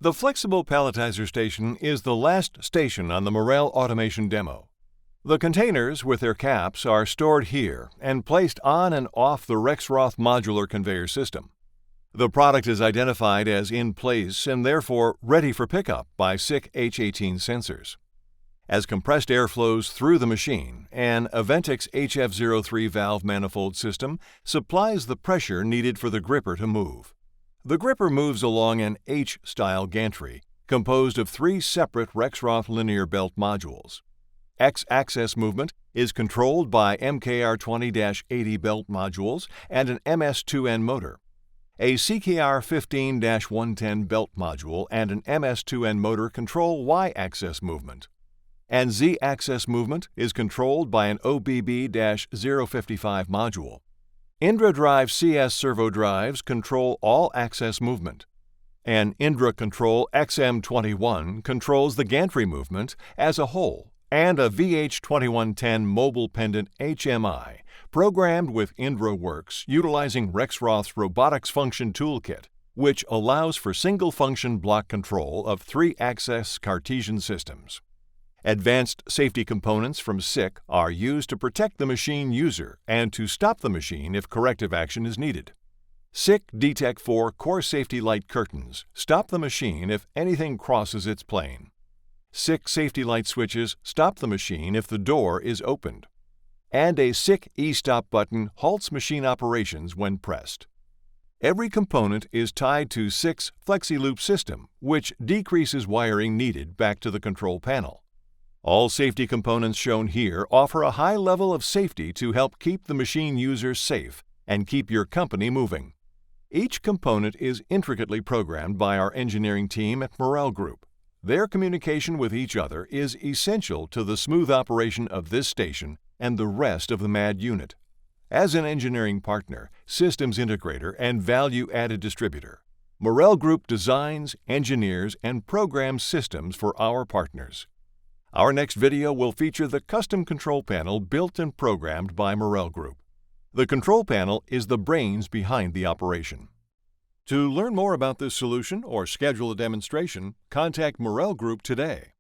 The Flexible Palletizer Station is the last station on the Morrell Automation Demo. The containers with their caps are stored here and placed on and off the Rexroth modular conveyor system. The product is identified as in place and therefore ready for pickup by SICK H18 sensors. As compressed air flows through the machine, an Aventix HF03 valve manifold system supplies the pressure needed for the gripper to move. The gripper moves along an H-style gantry composed of 3 separate Rexroth linear belt modules. X-axis movement is controlled by MKR20-80 belt modules and an MS2N motor. A CKR15-110 belt module and an MS2N motor control Y-axis movement. And Z-axis movement is controlled by an OBB-055 module. Indra Drive CS servo drives control all axis movement. An Indra Control XM21 controls the gantry movement as a whole, and a VH2110 mobile pendant HMI, programmed with Indra Works utilizing Rexroth's Robotics Function Toolkit, which allows for single-function block control of 3-axis Cartesian systems. Advanced safety components from SICK are used to protect the machine user and to stop the machine if corrective action is needed. SICK DTEC 4 core safety light curtains stop the machine if anything crosses its plane. SICK safety light switches stop the machine if the door is opened. And a SICK e-stop button halts machine operations when pressed. Every component is tied to SICK's FlexiLoop system, which decreases wiring needed back to the control panel. All safety components shown here offer a high level of safety to help keep the machine user safe and keep your company moving. Each component is intricately programmed by our engineering team at Morrell Group. Their communication with each other is essential to the smooth operation of this station and the rest of the MAD unit. As an engineering partner, systems integrator, and value-added distributor, Morrell Group designs, engineers, and programs systems for our partners. Our next video will feature the custom control panel built and programmed by Morrell Group. The control panel is the brains behind the operation. To learn more about this solution or schedule a demonstration, contact Morrell Group today.